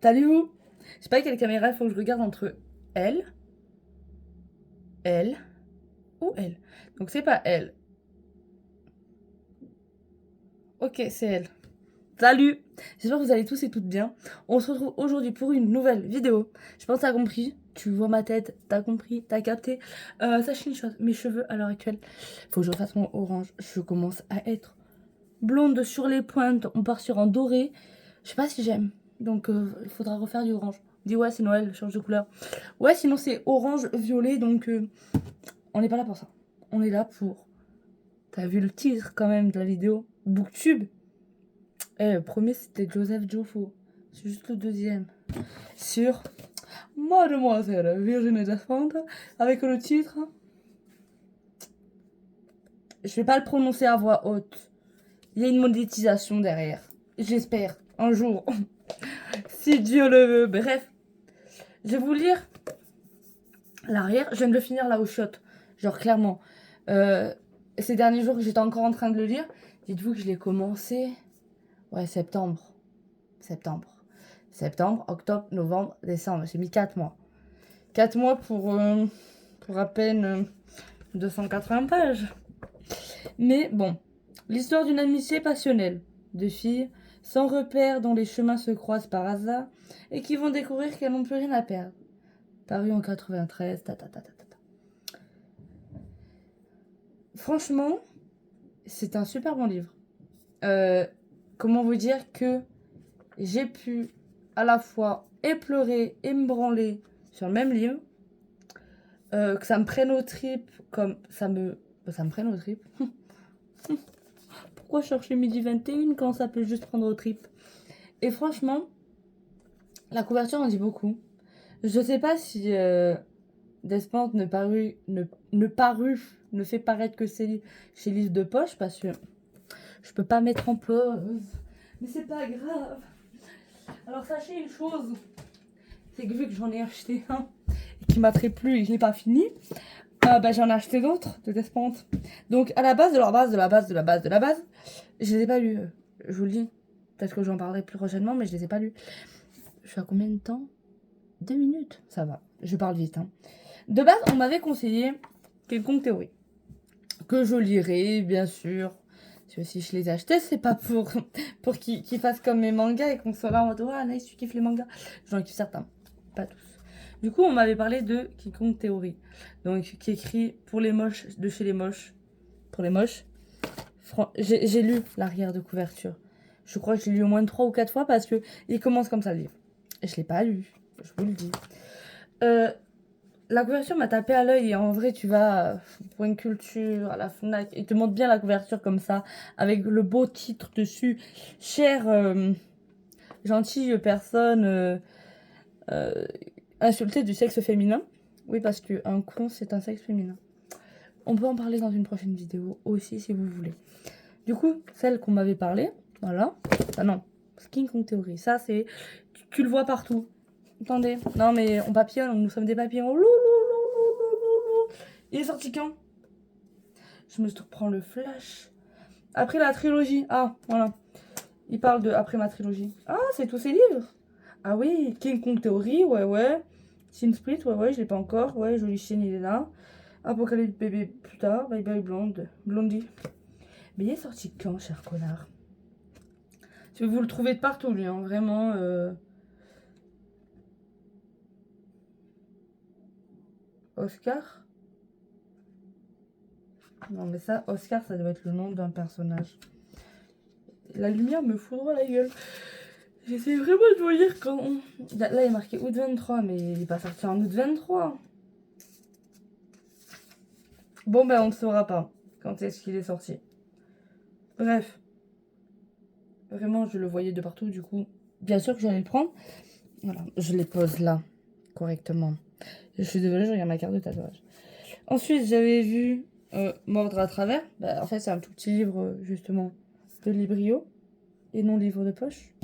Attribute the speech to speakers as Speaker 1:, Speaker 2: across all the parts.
Speaker 1: Salut vous. Je sais pas quelle caméra il faut que je regarde entre elle, elle ou elle. Donc c'est pas elle. Ok, c'est elle. Salut. J'espère que vous allez tous et toutes bien. On se retrouve aujourd'hui pour une nouvelle vidéo. Je pense que t'as compris. Tu vois ma tête, t'as compris, t'as capté. Sachez une chose, mes cheveux à l'heure actuelle, faut que je refasse mon orange. Je commence à être blonde sur les pointes. On part sur un doré. Je sais pas si j'aime. Donc il faudra refaire du orange. Dis ouais, c'est Noël, change de couleur. Ouais, sinon c'est orange violet, donc on n'est pas là pour ça. On est là pour... T'as vu le titre quand même de la vidéo? Booktube. Le premier c'était Joseph Joffo. C'est juste le deuxième. Sur Mademoiselle Virginie Despentes. Avec le titre... Je vais pas le prononcer à voix haute. Il y a une monétisation derrière. J'espère. Un jour. Si Dieu le veut. Bref. Je vais vous lire l'arrière. Je viens de le finir là au shot. Genre clairement. Ces derniers jours, j'étais encore en train de le lire. Dites-vous que je l'ai commencé... Ouais, septembre. Septembre, octobre, novembre, décembre. J'ai mis 4 mois. 4 mois pour à peine 280 pages. Mais bon, l'histoire d'une amitié passionnelle. Deux filles sans repère dont les chemins se croisent par hasard et qui vont découvrir qu'elles n'ont plus rien à perdre. Paru en 93, Franchement, c'est un super bon livre. Comment vous dire que j'ai pu à la fois et pleurer et me branler sur le même livre, que ça me prenne aux tripes comme ça me prenne aux tripes. Pourquoi chercher midi 21 quand ça peut juste prendre aux tripes? Et franchement, la couverture en dit beaucoup. Je sais pas si Despentes ne fait paraître que c'est chez Livre de Poche parce que je peux pas mettre en pause. Mais c'est pas grave. Alors sachez une chose, c'est que vu que j'en ai acheté un et qui m'a très plu et que je l'ai pas fini, j'en ai acheté d'autres de Despentes. Donc à la base de la base, je les ai pas lus. Je vous le dis. Peut-être que j'en parlerai plus prochainement, mais je les ai pas lus. Je suis à combien de temps? 2 minutes. Ça va. Je parle vite. Hein. De base, on m'avait conseillé quelconque théorie. Que je lirai, bien sûr. Si je les ai achetés, c'est pas pour qu'ils fassent comme mes mangas et qu'on soit là en mode, oh, nice, tu kiffes les mangas. J'en kiffe certains. Pas tous. Du coup, on m'avait parlé de quiconque théorie. Donc, qui écrit pour les moches, de chez les moches. Pour les moches. J'ai lu l'arrière de couverture. Je crois que je l'ai lu au moins 3 ou 4 fois parce que il commence comme ça le livre. Et je l'ai pas lu, je vous le dis. La couverture m'a tapé à l'œil et en vrai tu vas pour une culture à la Fnac et te montre bien la couverture comme ça avec le beau titre dessus. Chère gentille personne insultée du sexe féminin. Oui parce que un con c'est un sexe féminin. On peut en parler dans une prochaine vidéo aussi si vous voulez. Du coup, celle qu'on m'avait parlé, voilà. Ah non, Skin Kong Theory, ça c'est... Tu le vois partout. Attendez, non mais on papillonne, nous sommes des papillons. Il est sorti quand? Je me prends le flash. Après la trilogie, ah voilà. Il parle de après ma trilogie. Ah, c'est tous ces livres. Ah oui, King Kong Theory, ouais. Sin Split, ouais, je l'ai pas encore. Ouais, Jolie Chienne, il est là. Apocalypse Bébé plus tard. Bye bye Blonde. Blondie. Mais il est sorti quand, cher connard? Vous le trouvez de partout, lui, hein, vraiment. Oscar? Non, mais ça, Oscar, ça doit être le nom d'un personnage. La lumière me foudroie la gueule. J'essaie vraiment de vous lire quand... Là, il est marqué août 23, mais il n'est pas sorti en août 23. Bon, ben, on ne saura pas quand est-ce qu'il est sorti. Bref. Vraiment, je le voyais de partout, du coup. Bien sûr que j'allais le prendre. Voilà, je les pose là, correctement. Je suis désolée, je regarde ma carte de tatouage. Ensuite, j'avais vu Mordre à travers. En fait, c'est un tout petit livre, justement, de Librio. Et non livre de poche.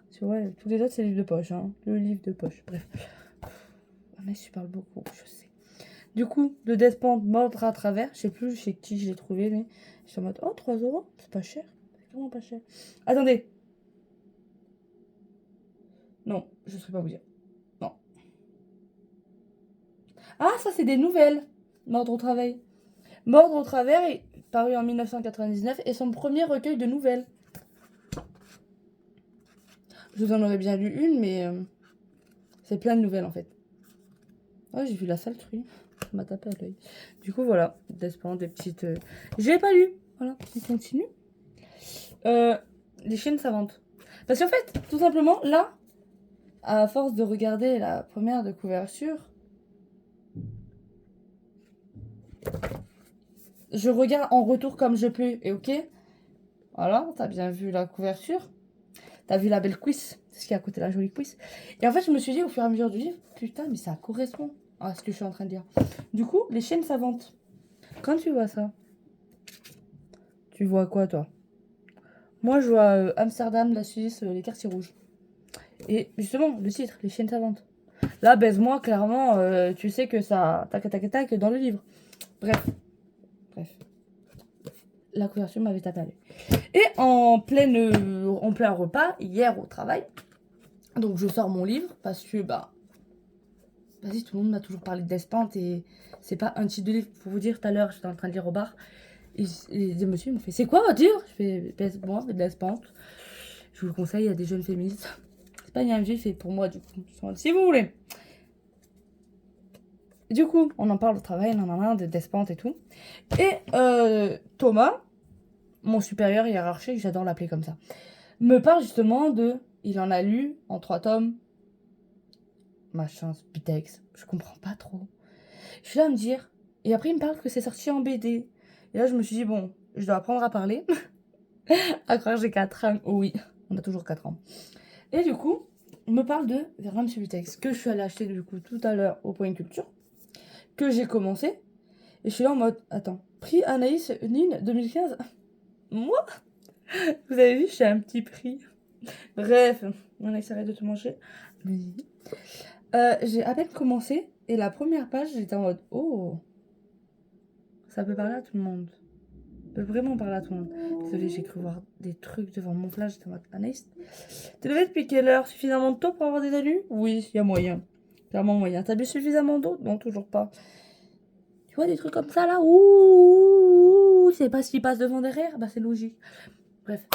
Speaker 1: C'est vrai, tous les autres, c'est livre de poche. Hein. Le livre de poche, bref. Mais je parle beaucoup, je sais. Du coup, de Despentes, Mordre à travers. Je sais plus chez qui je l'ai trouvé, mais je suis en mode, oh, 3 euros, c'est pas cher. C'est vraiment pas cher. Attendez. Non, je ne saurais pas vous dire. Non. Ah, ça, c'est des nouvelles. Mordre au travail. Mordre au travers est paru en 1999 et son premier recueil de nouvelles. Je vous en aurais bien lu une, mais c'est plein de nouvelles en fait. Oh, j'ai vu la saleté. Ça m'a tapé à l'œil. Du coup, voilà. Des petites. J'ai pas lu. Voilà, on continue. Les chiennes savantes. Parce qu'en fait, tout simplement, là, à force de regarder la première de couverture, je regarde en retour comme je peux. Et ok, voilà, t'as bien vu la couverture. T'as vu la belle cuisse, c'est ce qui est à côté de la jolie cuisse. Et en fait, je me suis dit au fur et à mesure du livre, putain, mais ça correspond à ce que je suis en train de dire. Du coup, les chiennes savantes. Quand tu vois ça, tu vois quoi, toi? Moi, je vois Amsterdam, la Suisse, les quartiers rouges. Et justement, le titre, les chiennes savantes. Là, baise-moi, clairement, tu sais que ça tac tac tac dans le livre. Bref. La couverture m'avait tapé à l'œil. Et en plein repas, hier au travail, donc je sors mon livre parce que, vas-y, tout le monde m'a toujours parlé d'Espante et c'est pas un titre de livre. Pour vous dire, tout à l'heure, j'étais en train de lire au bar et des messieurs m'ont fait, c'est quoi votre livre? Je fais, moi, c'est de l'Espante. Je vous le conseille, il y a des jeunes féministes. C'est pas une fait pour moi, du coup, si vous voulez. Du coup, on en parle au travail, d'Espante et tout. Et Thomas, mon supérieur hiérarchique, j'adore l'appeler comme ça, me parle justement de... Il en a lu en 3 tomes. Machin, Spitex. Je comprends pas trop. Je suis là à me dire... Et après, il me parle que c'est sorti en BD. Et là, je me suis dit, bon, je dois apprendre à parler. À croire que j'ai 4 ans. Oh oui, on a toujours 4 ans. Et du coup, il me parle de Verlaine Subitex, que je suis allée acheter du coup tout à l'heure au Point Culture, que j'ai commencé. Et je suis là en mode, attends, prix Anaïs Nin 2015. Moi, vous avez vu, j'ai un petit prix. Bref, Anaïs, arrête de te manger. J'ai à peine commencé et la première page, j'étais en mode, oh, ça peut parler à tout le monde. Ça peut vraiment parler à tout le monde. Désolée, j'ai cru voir des trucs devant mon flash. J'étais en mode, Anaïs, t'es levée depuis quelle heure? Suffisamment tôt pour avoir des alus? Oui, il y a moyen. Clairement moyen. T'as bu suffisamment d'eau? Non, toujours pas. Tu vois des trucs comme ça là? Ouh, c'est pas ce qui passe devant derrière? Bah c'est logique. Bref.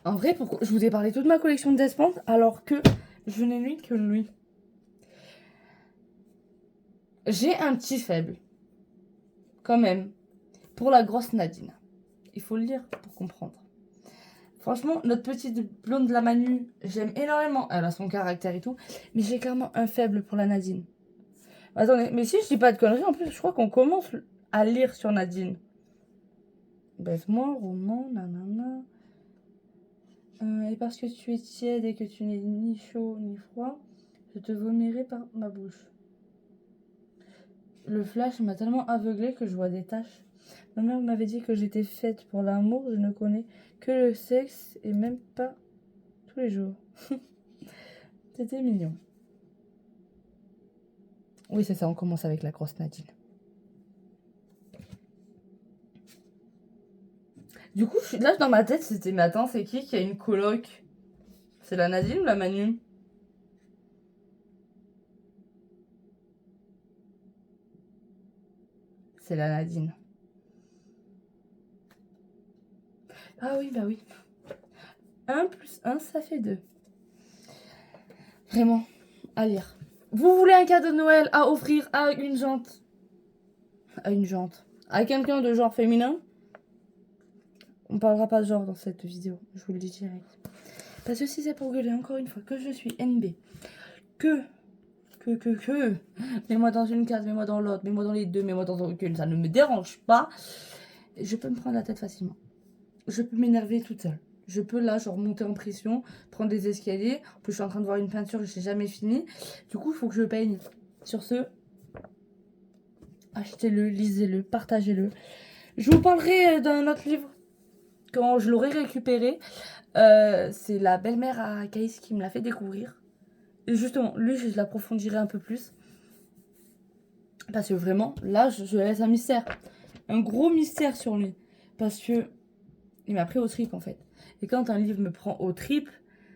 Speaker 1: En vrai, pourquoi je vous ai parlé toute ma collection d'Espante alors que je n'ai lu que lui. J'ai un petit faible. Quand même. Pour la grosse Nadine. Il faut le lire pour comprendre. Franchement, notre petite blonde de la Manu, j'aime énormément. Elle a son caractère et tout. Mais j'ai clairement un faible pour la Nadine. Attendez, mais si je dis pas de conneries, en plus, je crois qu'on commence à lire sur Nadine. Baise-moi, roman, nanana. Et parce que tu es tiède et que tu n'es ni chaud ni froid, je te vomirai par ma bouche. Le flash m'a tellement aveuglée que je vois des taches. Ma mère m'avait dit que j'étais faite pour l'amour, je ne connais que le sexe et même pas tous les jours. C'était mignon. Oui, c'est ça, on commence avec la grosse Nadine. Du coup, là, dans ma tête, c'était, mais attends, c'est qui a une coloc? C'est la Nadine ou la Manu? C'est la Nadine. Ah oui, bah oui. 1 plus 1, ça fait 2. Vraiment, à lire. Vous voulez un cadeau de Noël à offrir à une jante? À une jante. À quelqu'un de genre féminin? On parlera pas de genre dans cette vidéo, je vous le dis direct. Parce que si c'est pour gueuler encore une fois que je suis NB, que, mets-moi dans une case, mets-moi dans l'autre, mets-moi dans les deux, mets-moi dans aucune, ça ne me dérange pas. Je peux me prendre la tête facilement. Je peux m'énerver toute seule. Je peux là, genre monter en pression, prendre des escaliers. En plus, je suis en train de voir une peinture, je n'ai jamais fini. Du coup, il faut que je peigne. Sur ce, achetez-le, lisez-le, partagez-le. Je vous parlerai d'un autre livre quand je l'aurai récupéré. C'est la belle-mère à Caïs qui me l'a fait découvrir. Et justement, lui, je l'approfondirai un peu plus. Parce que vraiment, là, je laisse un mystère. Un gros mystère sur lui. Parce que il m'a pris au trip, en fait. Et quand un livre me prend au trip,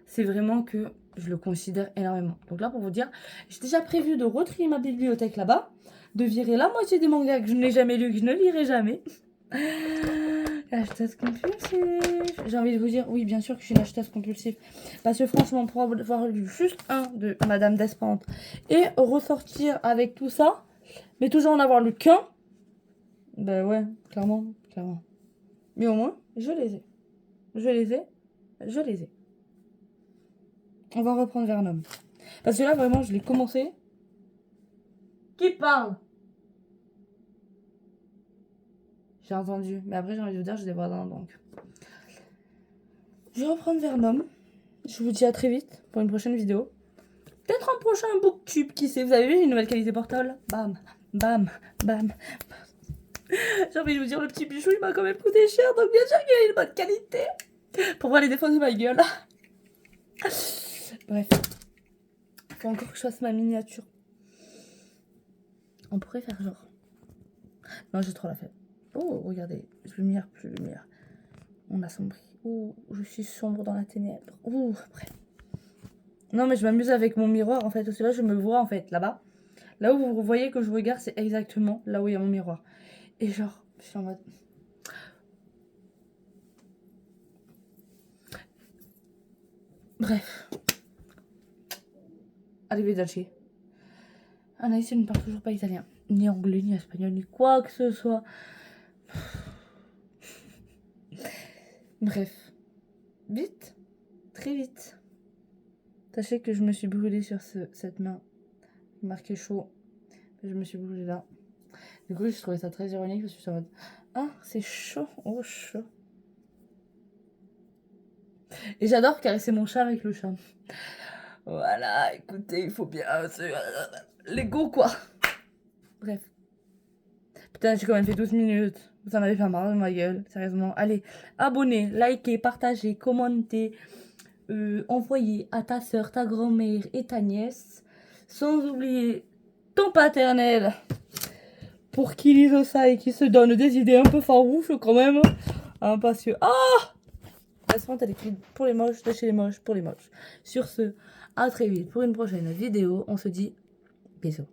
Speaker 1: c'est vraiment que je le considère énormément. Donc là, pour vous dire, j'ai déjà prévu de retrier ma bibliothèque là-bas, de virer la moitié des mangas que je n'ai jamais lus, que je ne lirai jamais. Acheteuse compulsive. J'ai envie de vous dire, oui, bien sûr que je suis une acheteuse compulsive. Parce que franchement, pour avoir lu juste un de Madame Despentes et ressortir avec tout ça, mais toujours en avoir lu qu'un, ben ouais, clairement. Mais au moins, je les ai. Je les ai. On va reprendre Vernon. Parce que là, vraiment, je l'ai commencé. Qui parle? J'ai entendu. Mais après, j'ai envie de vous dire, je les vois dans donc. Je vais reprendre Vernon. Je vous dis à très vite pour une prochaine vidéo. Peut-être un prochain booktube, qui sait. Vous avez vu, j'ai une nouvelle qualité portable. Bam. J'ai envie de vous dire, le petit bichou, il m'a quand même coûté cher. Donc bien sûr qu'il a une bonne qualité. Pour voir les défauts de ma gueule. Bref. Faut encore que je fasse ma miniature. On pourrait faire genre... Non, j'ai trop la flemme. Oh, regardez. Lumière, plus lumière. On assombrit. Oh, je suis sombre dans la ténèbre. Oh, après. Non, mais je m'amuse avec mon miroir, en fait. Parce que là, je me vois, en fait, là-bas. Là où vous voyez que je regarde, c'est exactement là où il y a mon miroir. Et genre, je suis en mode... Bref. Arrivederci. Anaïs, elle ne parle toujours pas italien. Ni anglais, ni espagnol, ni quoi que ce soit. Bref. Vite. Très vite. Sachez que je me suis brûlée sur cette main. Marqué chaud. Je me suis brûlée là. Du coup, je trouvais ça très ironique parce que je suis en mode... Ah, c'est chaud. Oh, chaud. Et j'adore caresser mon chat avec le chat. Voilà, écoutez, il faut bien... L'ego, quoi. Bref. Putain, j'ai quand même fait 12 minutes. Vous en avez fait marre de ma gueule, sérieusement. Allez, abonnez, likez, partagez, commentez. Envoyez à ta soeur, ta grand-mère et ta nièce. Sans oublier ton paternel. Pour qu'il lise ça et qu'il se donne des idées un peu farouches quand même. Hein, parce que... Ah, la suivante, elle écrit pour les moches, de chez les moches, pour les moches. Sur ce, à très vite pour une prochaine vidéo. On se dit bisous.